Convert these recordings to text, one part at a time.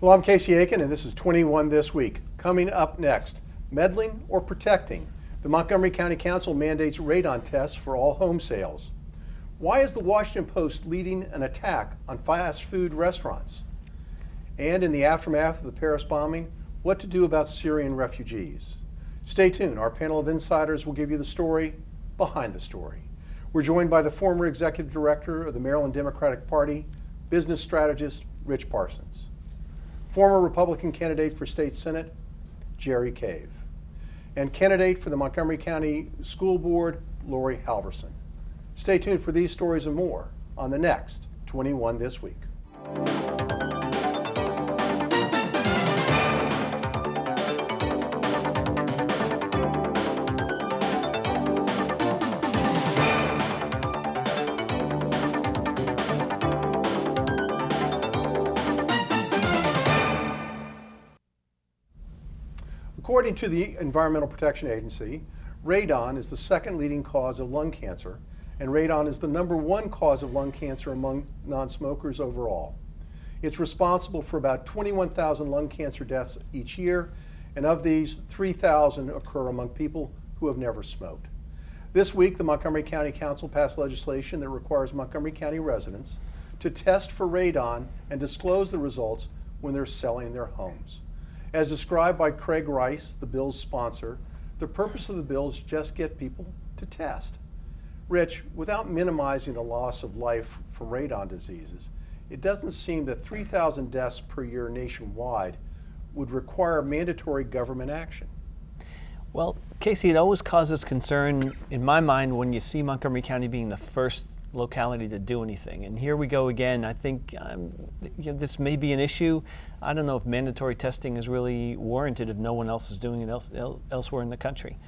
Well, I'm Casey Aiken, and this is 21 This Week. Coming up next, meddling or protecting? The Montgomery County Council mandates radon tests for all home sales. Why is the Washington Post leading an attack on fast food restaurants? And in the aftermath of the Paris bombing, what to do about Syrian refugees? Stay tuned. Our panel of insiders will give you the story behind the story. We're joined by the former executive director of the Maryland Democratic Party, business strategist Rich Parsons. Former Republican candidate for state senate, Jerry Cave. And candidate for the Montgomery County School Board, Laurie Halverson. Stay tuned for these stories and more on the next 21 This Week. According to the Environmental Protection Agency, radon is the second leading cause of lung cancer, and radon is the #1 cause of lung cancer among non-smokers overall. It's responsible for about 21,000 lung cancer deaths each year, and of these, 3,000 occur among people who have never smoked. This week, the Montgomery County Council passed legislation that requires Montgomery County residents to test for radon and disclose the results when they're selling their homes. As described by Craig Rice, the bill's sponsor, the purpose of the bill is to just get people to test. Rich, without minimizing the loss of life from radon diseases, it doesn't seem that 3,000 deaths per year nationwide would require mandatory government action. Well, Casey, it always causes concern in my mind when you see Montgomery County being the first locality to do anything. And here we go again. I think this may be an issue. I don't know if mandatory testing is really warranted if no one else is doing it elsewhere in the country.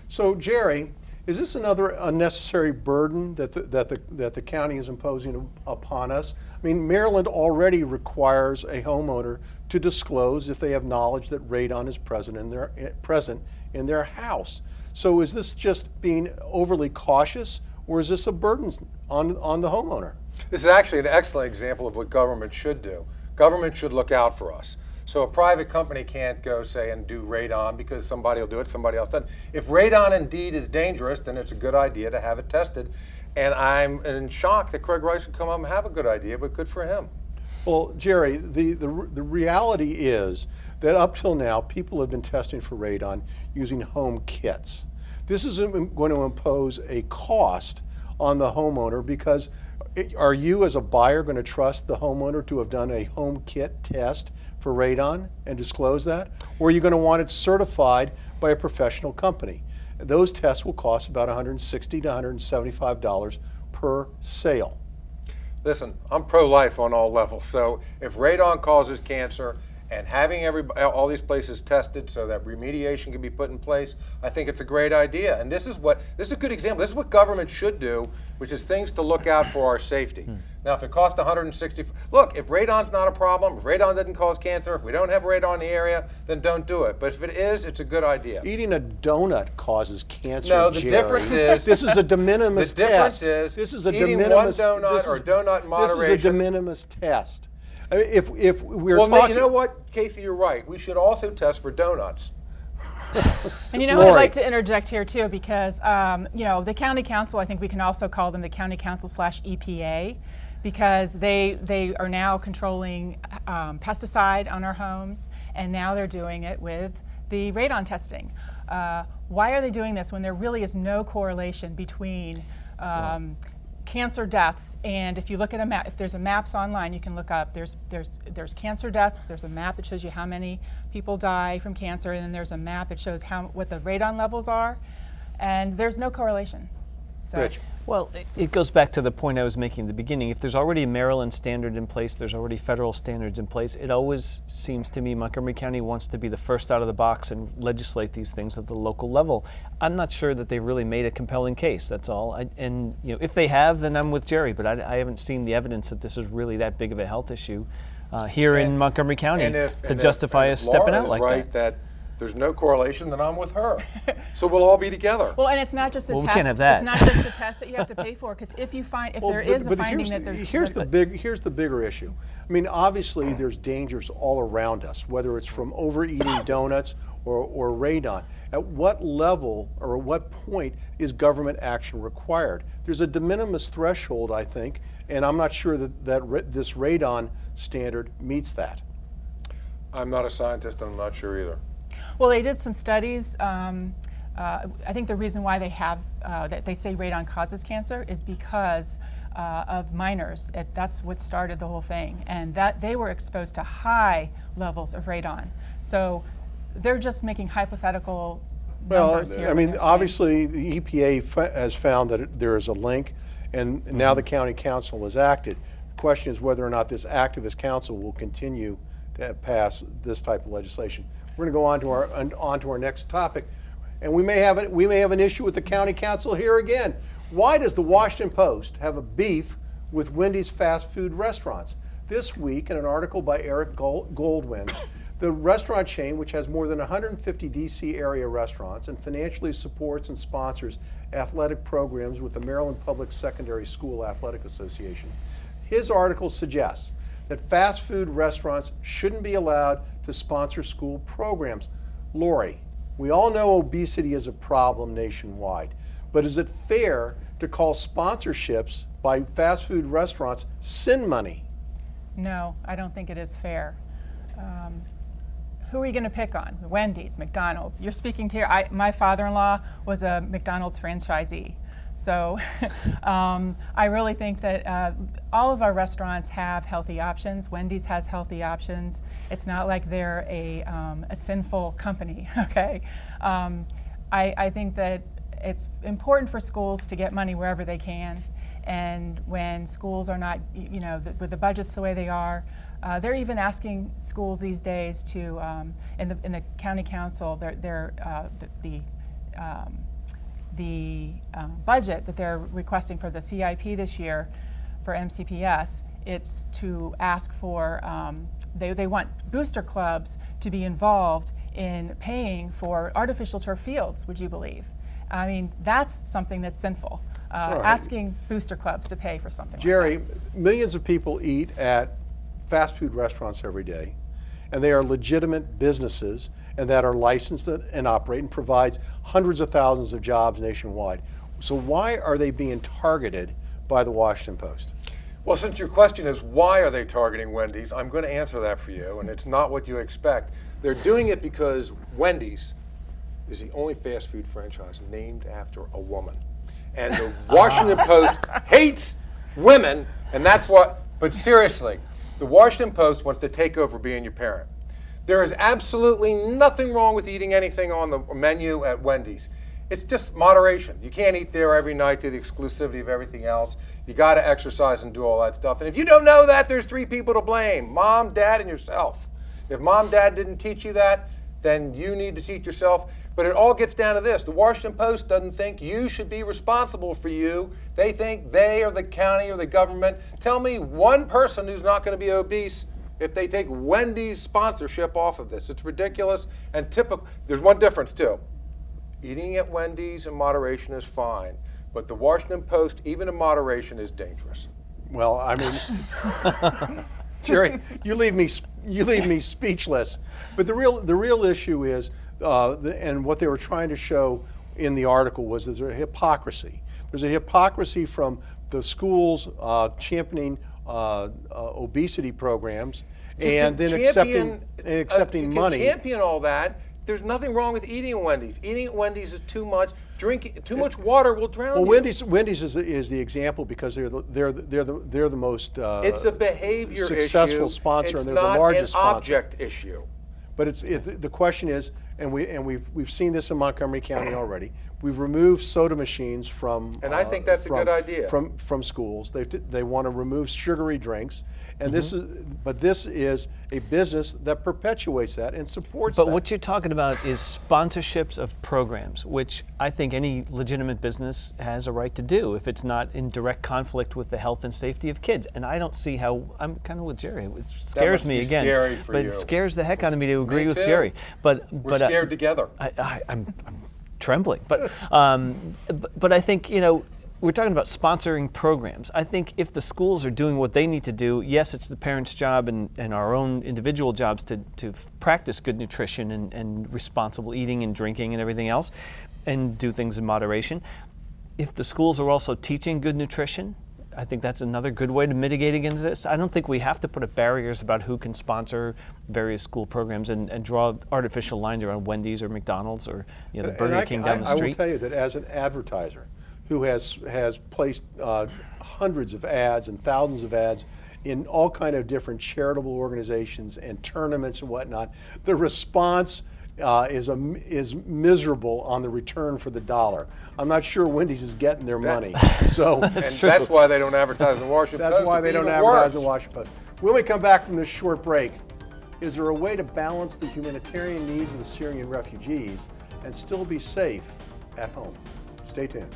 So, Jerry, is this another unnecessary burden that the county is imposing upon us? I mean, Maryland already requires a homeowner to disclose if they have knowledge that radon is present in their house. So is this just being overly cautious, or is this a burden on the homeowner? This is actually an excellent example of what government should do. Government should look out for us. So a private company can't go, say, and do radon because somebody will do it, somebody else doesn't. If radon indeed is dangerous, then it's a good idea to have it tested. And I'm in shock that Craig Rice would come up and have a good idea, but good for him. Well, Jerry, the reality is that up till now, people have been testing for radon using home kits. This isn't going to impose a cost on the homeowner because are you as a buyer going to trust the homeowner to have done a home kit test for radon and disclose that? Or are you going to want it certified by a professional company? Those tests will cost about $160 to $175 per sale. Listen, I'm pro-life on all levels. So if radon causes cancer and having all these places tested so that remediation can be put in place, I think it's a great idea. And this is a good example. This is what government should do, which is things to look out for our safety. Now, if it costs $160, look, if radon's not a problem, if radon doesn't cause cancer, if we don't have radon in the area, then don't do it. But if it is, it's a good idea. Eating a donut causes cancer, No, the Jerry. difference is... This is a de minimis the difference test. is This is a eating de minimis, one donut or donut in moderation. This is a de minimis test. I mean, if we're well, talking... you know what, Casey, you're right. We should also test for donuts. And you know, I'd like to interject here too, because the county council, I think we can also call them the county council / EPA, because they are now controlling pesticide on our homes, and now they're doing it with the radon testing. Why are they doing this when there really is no correlation between cancer deaths? And if you look at a map, if there's a maps online, you can look up. There's cancer deaths. There's a map that shows you how many people die from cancer, and then there's a map that shows what the radon levels are, and there's no correlation. So. Rich. Well, it goes back to the point I was making at the beginning. If there's already a Maryland standard in place, there's already federal standards in place, it always seems to me Montgomery County wants to be the first out of the box and legislate these things at the local level. I'm not sure that they really made a compelling case, that's all. If they have, then I'm with Jerry, but I haven't seen the evidence that this is really that big of a health issue here in Montgomery County to justify us stepping out like that. there's no correlation, then I'm with her. So we'll all be together. Well, and it's not just the Well, we test. can't have that. It's not just the test that you have to pay for, because if there is a finding that there's here's the bigger issue. I mean, obviously there's dangers all around us, whether it's from overeating donuts or radon. At what level or at what point is government action required? There's a de minimis threshold, I think, and I'm not sure that this radon standard meets that. I'm not a scientist, and I'm not sure either. Well, they did some studies. I think the reason why they have that they say radon causes cancer is because of minors. That's what started the whole thing, and that they were exposed to high levels of radon. So they're just making hypothetical numbers here. I mean, obviously the EPA has found that there is a link, and now the county council has acted. The question is whether or not this activist council will continue to pass this type of legislation. We're going to go on to our next topic, and we may have an issue with the county council here again. Why does the Washington Post have a beef with Wendy's fast food restaurants? This week, in an article by Eric Goldwyn, the restaurant chain, which has more than 150 DC area restaurants and financially supports and sponsors athletic programs with the Maryland Public Secondary School Athletic Association, his article suggests that fast food restaurants shouldn't be allowed to sponsor school programs. Laurie, we all know obesity is a problem nationwide, but is it fair to call sponsorships by fast food restaurants sin money? No, I don't think it is fair. Who are you going to pick on? Wendy's, McDonald's. You're speaking to here. My father-in-law was a McDonald's franchisee. So I really think that all of our restaurants have healthy options. Wendy's has healthy options. It's not like they're a sinful company, okay? I think that it's important for schools to get money wherever they can. And when schools are not, with the budgets the way they are, they're even asking schools these days to, in the county council, the budget that they're requesting for the CIP this year for MCPS, it's to ask for, they want booster clubs to be involved in paying for artificial turf fields, would you believe? I mean, that's something that's sinful, right. Asking booster clubs to pay for something Jerry, like that. millions of people eat at fast food restaurants every day, and they are legitimate businesses and that are licensed and operate and provides hundreds of thousands of jobs nationwide. So why are they being targeted by the Washington Post? Well, since your question is why are they targeting Wendy's, I'm going to answer that for you, and it's not what you expect. They're doing it because Wendy's is the only fast food franchise named after a woman. And the Washington Post hates women, and that's what, but seriously, the Washington Post wants to take over being your parent. There is absolutely nothing wrong with eating anything on the menu at Wendy's. It's just moderation. You can't eat there every night to the exclusivity of everything else. You got to exercise and do all that stuff. And if you don't know that, there's three people to blame: mom, dad, and yourself. If mom, dad didn't teach you that, then you need to teach yourself. But it all gets down to this. The Washington Post doesn't think you should be responsible for you. They think they or the county or the government. Tell me one person who's not going to be obese if they take Wendy's sponsorship off of this. It's ridiculous and typical. There's one difference too. Eating at Wendy's in moderation is fine, but the Washington Post, even in moderation, is dangerous. Well, I mean, Jerry, you leave me speechless. But the real issue is, and what they were trying to show in the article was there's a hypocrisy. There's a hypocrisy from the schools championing obesity programs and then accepting money. You can champion all that. There's nothing wrong with eating at Wendy's. Eating at Wendy's is too much. Drinking too much water will drown you. Wendy's is the example because they're the most it's a behavior successful issue. sponsor, It's and they're not the largest an sponsor. object issue. But the question is, and we've seen this in Montgomery County already. We've removed soda machines from, and I think that's a good idea. From schools. They want to remove sugary drinks, and this is a business that perpetuates that and supports that. But what you're talking about is sponsorships of programs, which I think any legitimate business has a right to do if it's not in direct conflict with the health and safety of kids. And I don't see how. I'm kind of with Jerry. It scares me again. Scary for but you. it scares the heck out of me to agree with too. Jerry. But We're scared together. I'm trembling. But I think, we're talking about sponsoring programs. I think if the schools are doing what they need to do, yes, it's the parents' job and our own individual jobs to practice good nutrition and responsible eating and drinking and everything else, and do things in moderation. If the schools are also teaching good nutrition, I think that's another good way to mitigate against this. I don't think we have to put up barriers about who can sponsor various school programs and draw artificial lines around Wendy's or McDonald's or the Burger King down the street. I will tell you that as an advertiser who has placed hundreds of ads and thousands of ads in all kind of different charitable organizations and tournaments and whatnot, the response is miserable on the return for the dollar. I'm not sure Wendy's is getting their money. So that's why they don't advertise in the Washington Post. That's why they don't advertise in the Washington Post. When we come back from this short break, is there a way to balance the humanitarian needs of the Syrian refugees and still be safe at home? Stay tuned.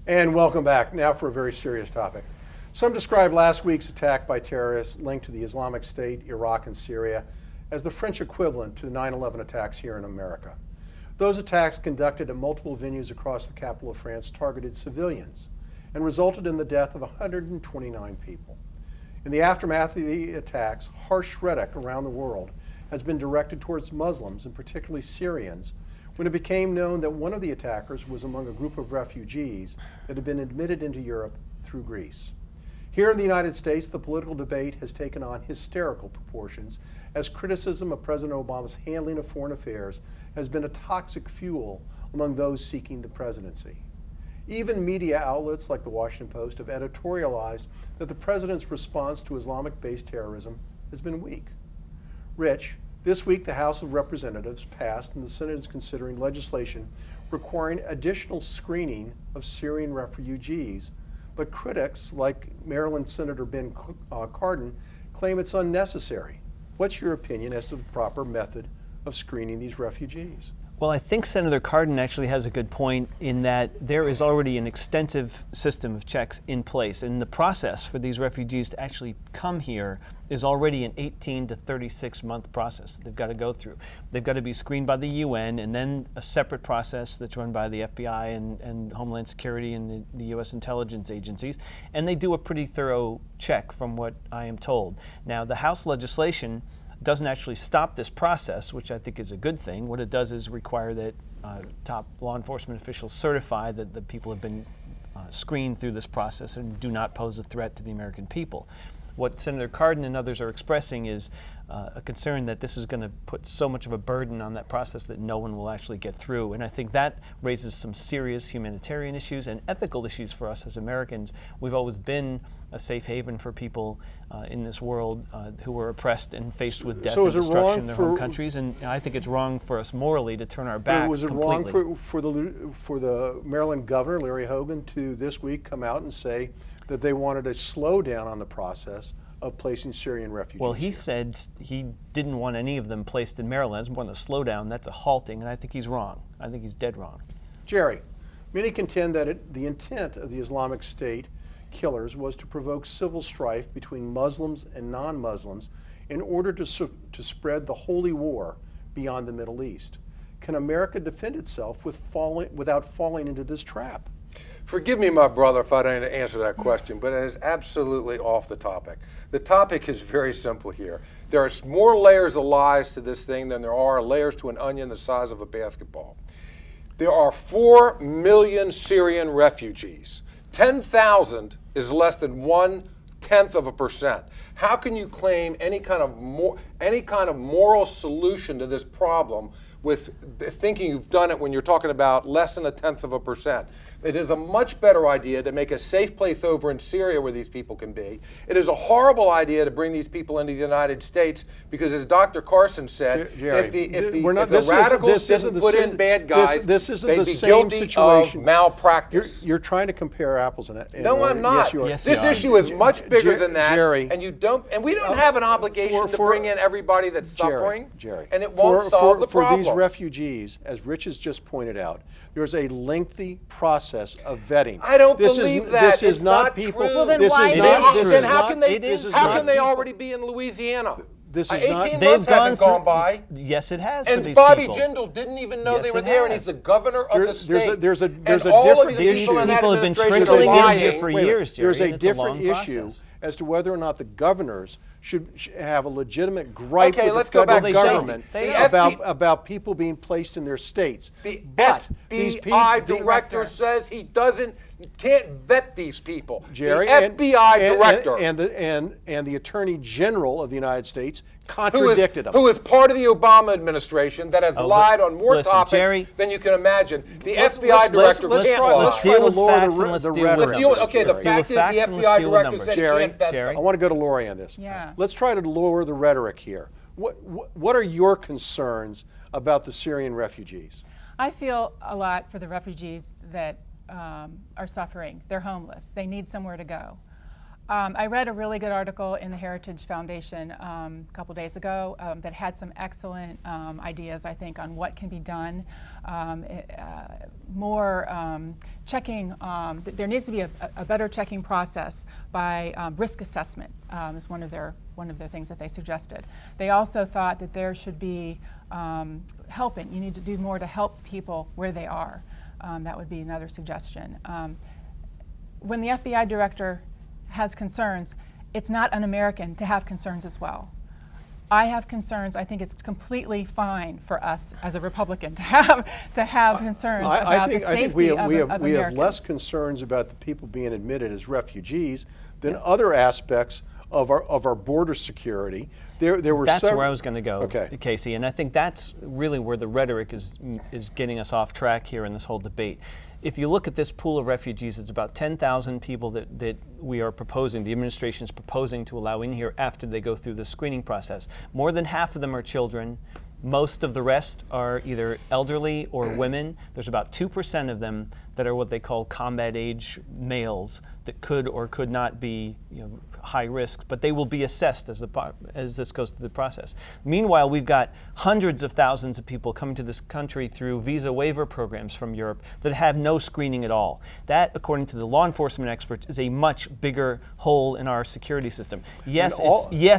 And welcome back. Now for a very serious topic. Some described last week's attack by terrorists linked to the Islamic State, Iraq, and Syria as the French equivalent to the 9/11 attacks here in America. Those attacks, conducted at multiple venues across the capital of France, targeted civilians and resulted in the death of 129 people. In the aftermath of the attacks, harsh rhetoric around the world has been directed towards Muslims, and particularly Syrians, when it became known that one of the attackers was among a group of refugees that had been admitted into Europe through Greece. Here in the United States, the political debate has taken on hysterical proportions as criticism of President Obama's handling of foreign affairs has been a toxic fuel among those seeking the presidency. Even media outlets like the Washington Post have editorialized that the president's response to Islamic-based terrorism has been weak. Rich, this week the House of Representatives passed and the Senate is considering legislation requiring additional screening of Syrian refugees, but critics like Maryland Senator Ben Cardin claim it's unnecessary. What's your opinion as to the proper method of screening these refugees? Well, I think Senator Cardin actually has a good point in that there is already an extensive system of checks in place, and the process for these refugees to actually come here is already an 18 to 36 month process that they've got to go through. They've got to be screened by the UN, and then a separate process that's run by the FBI and Homeland Security and the U.S. intelligence agencies, and they do a pretty thorough check from what I am told. Now, the House legislation doesn't actually stop this process, which I think is a good thing. What it does is require that top law enforcement officials certify that the people have been screened through this process and do not pose a threat to the American people. What Senator Cardin and others are expressing is a concern that this is going to put so much of a burden on that process that no one will actually get through. And I think that raises some serious humanitarian issues and ethical issues for us as Americans. We've always been a safe haven for people in this world who were oppressed and faced with death and destruction in their home countries. And I think it's wrong for us morally to turn our backs Was it completely. wrong for the Maryland governor, Larry Hogan, to this week come out and say that they wanted a slow down on the process of placing Syrian refugees? Well, he here? said he didn't want any of them placed in Maryland. It's more than a slowdown. That's a halting, and I think he's wrong. I think he's dead wrong. Jerry, many contend that the intent of the Islamic State killers was to provoke civil strife between Muslims and non-Muslims in order to spread the holy war beyond the Middle East. Can America defend itself without falling into this trap? Forgive me, my brother, if I didn't answer that question, but it is absolutely off the topic. The topic is very simple here. There are more layers of lies to this thing than there are layers to an onion the size of a basketball. There are 4 million Syrian refugees. 10,000 is less than 0.1%. How can you claim any kind of moral solution to this problem with thinking you've done it when you're talking about less than 0.1%? It is a much better idea to make a safe place over in Syria where these people can be. It is a horrible idea to bring these people into the United States because, as Dr. Carson said, if the radicals didn't put in bad guys, they'd be guilty of malpractice. You're trying to compare apples and no, I'm not. Yes, you are. Yes, this issue is much bigger than that, Jerry, and we don't have an obligation to bring in everybody that's suffering, Jerry, and it won't solve the problem. For these refugees, as Rich has just pointed out, there's a lengthy process of vetting. I don't believe that. This is not people. Well, then this why is is not. it? This Then is how not. can they? This is How not can they people. already be in Louisiana? This is 18 not. months hasn't gone by. Yes, it has. for And these Bobby people. Jindal didn't even know Yes, they were it there, and has. he's the governor of the state. There's a and all different of the issue. people in that People have been administration trickling are in here lying. for Wait a minute. years, Jerry, There's a and it's different long issue process. as to whether or not the governors should have a legitimate gripe Okay, with let's the go back federal to government safety. The about people being placed in their states. The But these FBI people, director says he can't vet these people. Jerry, the FBI director, and the Attorney General of the United States contradicted him. who is part of the Obama administration that has lied on more listen, topics Jerry, than you can imagine. The Let's- FBI let's- director let's can't try- lie. let's try deal to with lower facts the and let's the deal with rhetoric. numbers. Okay, the Jerry. fact is the Facts and let's FBI deal with director numbers. says Jerry, he can't vet Jerry. them. I want to go to Laurie on this. Yeah. Let's try to lower the rhetoric here. What are your concerns about the Syrian refugees? I feel a lot for the refugees that are suffering. They're homeless. They need somewhere to go. I read a really good article in the Heritage Foundation a couple days ago that had some excellent ideas, I think, on what can be done. More checking. There needs to be a better checking process by risk assessment is one of the things that they suggested. They also thought that there should be helping. You need to do more to help people where they are. That would be another suggestion. When the FBI director has concerns, it's not un-American to have concerns as well. I have concerns. I think it's completely fine for us as a Republican to have concerns about the safety of Americans. We have less concerns about the people being admitted as refugees than other aspects of our border security. There were That's several, where I was going to go, okay. Casey, and I think that's really where the rhetoric is getting us off track here in this whole debate. If you look at this pool of refugees, it's about 10,000 people that we are proposing, the administration is proposing to allow in here after they go through the screening process. More than half of them are children. Most of the rest are either elderly or women. There's about 2% of them that are what they call combat age males that could or could not be high risk, but they will be assessed as this goes through the process. Meanwhile, we've got hundreds of thousands of people coming to this country through visa waiver programs from Europe that have no screening at all. That, according to the law enforcement experts, is a much bigger hole in our security system. Yes,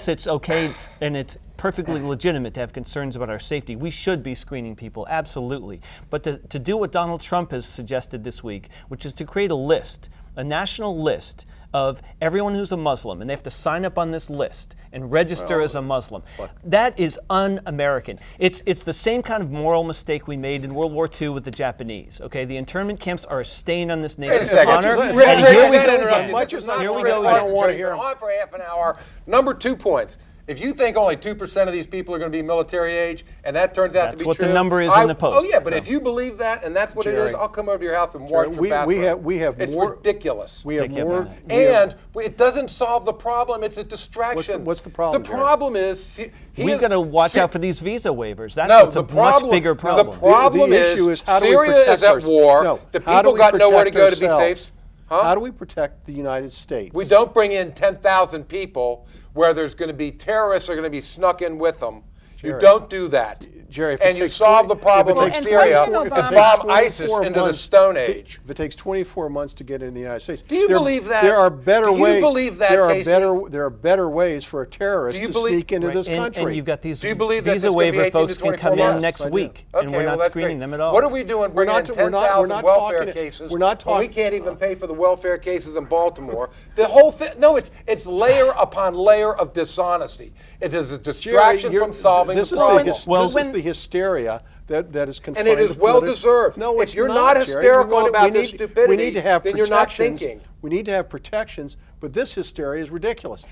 it's okay and it's perfectly legitimate to have concerns about our safety. We should be screening people, absolutely. But to do what Donald Trump has suggested this week, which is to create a list, a national list of everyone who's a Muslim, and they have to sign up on this list and register as a Muslim. That is un-American. It's the same kind of moral mistake we made in World War II with the Japanese. Okay, the internment camps are a stain on this nation's honor. Rich, Here we go again. Here we go I don't want to hear him. On for half an hour. Number 2 points. If you think only 2% of these people are going to be military age, and that turns out to be true, that's what the number is in the post. Oh yeah, but if you believe that, and that's what it is, I'll come over to your house and wash your bathroom. We have it's more. ridiculous. We have more. And it doesn't solve the problem. It's a distraction. What's the problem? The problem is we've got to watch out for these visa waivers. That's no, what's a much bigger problem. The problem the issue is how do we Syria protect is at war. No, the how do people we got nowhere to protect go to be ourselves? safe. Huh? How do we protect the United States? We don't bring in 10,000 people where there's going to be terrorists are going to be snuck in with them. Jerry, you don't do that. Jerry, if it and you takes solve the 20 problem if it in takes Syria 24 and if it takes bomb ISIS 24 into the months Stone Age. If it takes 24 months to get into the United States, Do you believe that? There are better Do you ways. believe that, there Casey? are better ways for a terrorist to sneak into this country. And you've got these Do you believe that visa it's gonna be waiver 18 folks to can 24 come months? in next I do. week, Okay, and we're not that's screening great. them at all. What are we doing bringing in 10,000 welfare cases we're not when we talking. can't even pay for the welfare cases in Baltimore? The whole thing, no, it's layer upon layer of dishonesty. It is a distraction Jerry, from solving the problem. This is the hysteria that is confined. And it is well deserved. No, if it's you're not Jerry. hysterical about this stupidity, we need to have then you're not protections. thinking. We need to have protections, but this hysteria is ridiculous.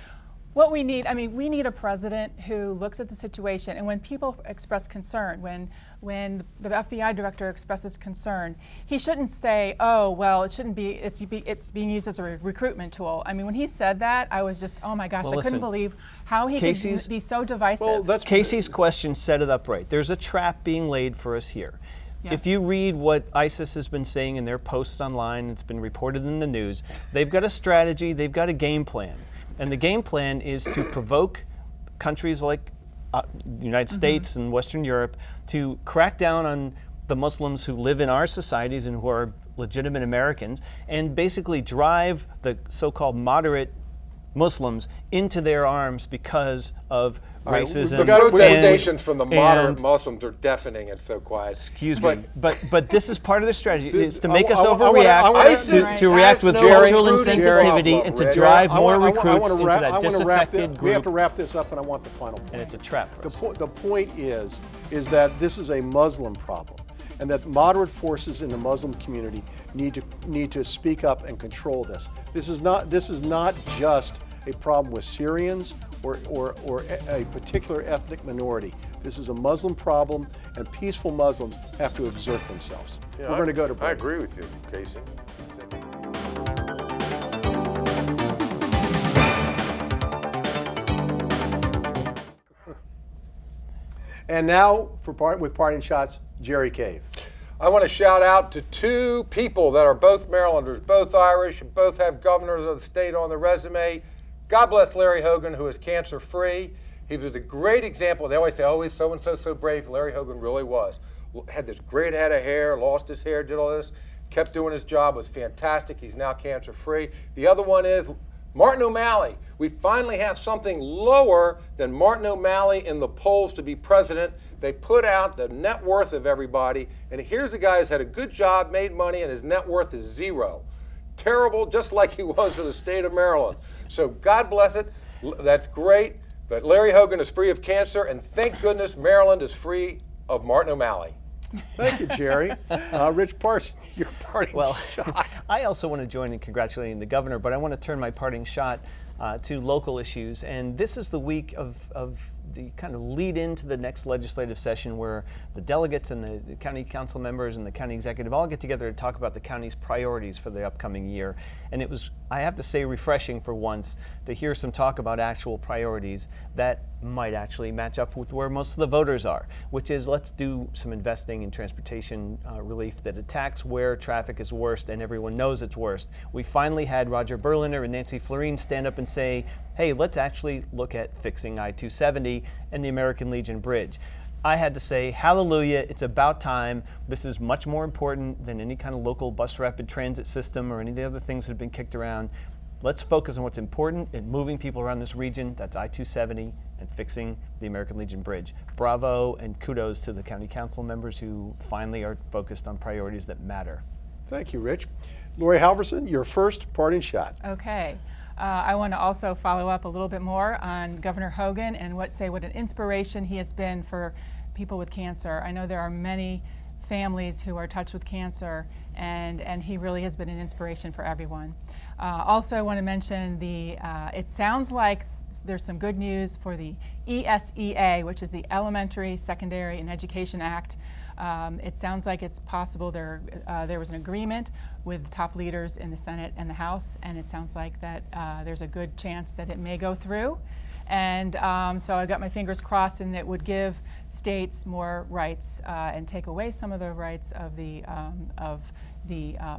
What we need, we need a president who looks at the situation, and when people express concern, when the FBI director expresses concern, he shouldn't say, "Oh, well, it shouldn't be. It's being used as a recruitment tool." When he said that, I was just, oh my gosh, I couldn't believe how he could be so divisive. Well, Casey's question set it up right. There's a trap being laid for us here. Yes. If you read what ISIS has been saying in their posts online, it's been reported in the news, they've got a strategy, they've got a game plan. And the game plan is to provoke countries like the United States and Western Europe to crack down on the Muslims who live in our societies and who are legitimate Americans, and basically drive the so-called moderate Muslims into their arms because of racism. The protestations from the moderate Muslims are deafening. It's so quiet. Excuse me, but this is part of the strategy. It's to make us overreact, to react with Jerry, cultural insensitivity, and to drive more recruits into that disaffected group. We have to wrap this up, and I want the final point. And it's a trap for us. The point is that this is a Muslim problem, and that moderate forces in the Muslim community need to speak up and control this. This is not just a problem with Syrians or a particular ethnic minority. This is a Muslim problem, and peaceful Muslims have to exert themselves. Yeah, We're going to go to break. I agree with you, Casey. And now, with parting shots, Jerry Cave. I want to shout out to two people that are both Marylanders, both Irish, both have governors of the state on their resume. God bless Larry Hogan, who is cancer-free. He was a great example. They always say, oh, he's so-and-so so brave. Larry Hogan really was. Had this great head of hair, lost his hair, did all this, kept doing his job, was fantastic. He's now cancer-free. The other one is Martin O'Malley. We finally have something lower than Martin O'Malley in the polls to be president. They put out the net worth of everybody, and here's a guy who's had a good job, made money, and his net worth is zero. Terrible, just like he was for the state of Maryland. So God bless it. That's great. But Larry Hogan is free of cancer, and thank goodness Maryland is free of Martin O'Malley. Thank you, Jerry. Rich Parsons, your parting shot. I also want to join in congratulating the governor, but I want to turn my parting shot to local issues. And this is the week of the kind of lead into the next legislative session, where the delegates and the county council members and the county executive all get together to talk about the county's priorities for the upcoming year. And it was, I have to say, refreshing for once to hear some talk about actual priorities that might actually match up with where most of the voters are, which is, let's do some investing in transportation relief that attacks where traffic is worst and everyone knows it's worst. We finally had Roger Berliner and Nancy Florine stand up and say, hey, let's actually look at fixing I-270 and the American Legion Bridge. I had to say, hallelujah, it's about time. This is much more important than any kind of local bus rapid transit system or any of the other things that have been kicked around. Let's focus on what's important in moving people around this region. That's I-270 and fixing the American Legion Bridge. Bravo and kudos to the county council members who finally are focused on priorities that matter. Thank you, Rich. Laurie Halverson, your first parting shot. Okay. I want to also follow up a little bit more on Governor Hogan and what an inspiration he has been for people with cancer. I know there are many families who are touched with cancer, and he really has been an inspiration for everyone. Also, I want to mention it sounds like there's some good news for the ESEA, which is the Elementary, Secondary, and Education Act. It sounds like it's possible there was an agreement with top leaders in the Senate and the House, and it sounds like that there's a good chance that it may go through. And so I got my fingers crossed, and it would give states more rights and take away some of the rights of the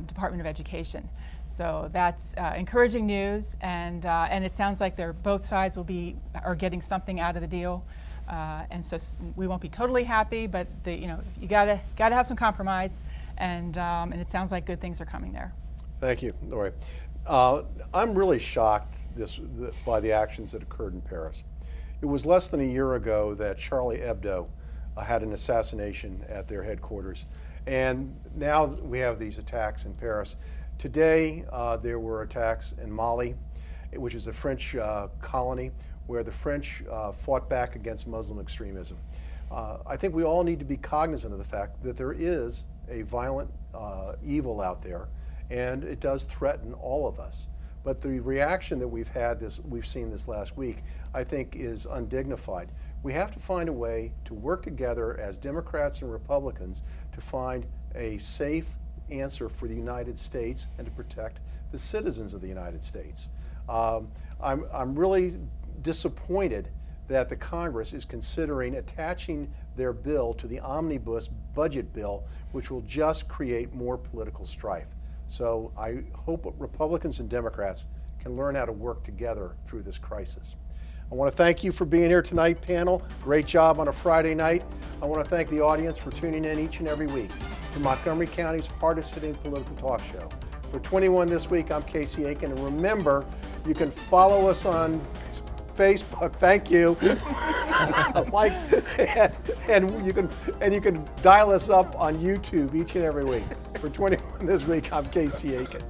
Department of Education. So that's encouraging news, and it sounds like both sides are getting something out of the deal. And so we won't be totally happy, but you gotta have some compromise, and it sounds like good things are coming there. Thank you, Laurie. I'm really shocked by the actions that occurred in Paris. It was less than a year ago that Charlie Hebdo had an assassination at their headquarters, and now we have these attacks in Paris. Today, there were attacks in Mali, which is a French colony, where the French fought back against Muslim extremism. I think we all need to be cognizant of the fact that there is a violent evil out there, and it does threaten all of us. But the reaction that we've seen this last week, I think is undignified. We have to find a way to work together as Democrats and Republicans to find a safe answer for the United States and to protect the citizens of the United States. I'm really disappointed that the Congress is considering attaching their bill to the omnibus budget bill, which will just create more political strife. So I hope Republicans and Democrats can learn how to work together through this crisis. I want to thank you for being here tonight, panel. Great job on a Friday night. I want to thank the audience for tuning in each and every week to Montgomery County's hardest hitting political talk show. For 21 This Week, I'm Casey Aiken, and remember, you can follow us on Facebook. Thank you. and you can dial us up on YouTube each and every week. For 21 This Week, I'm Casey Aiken.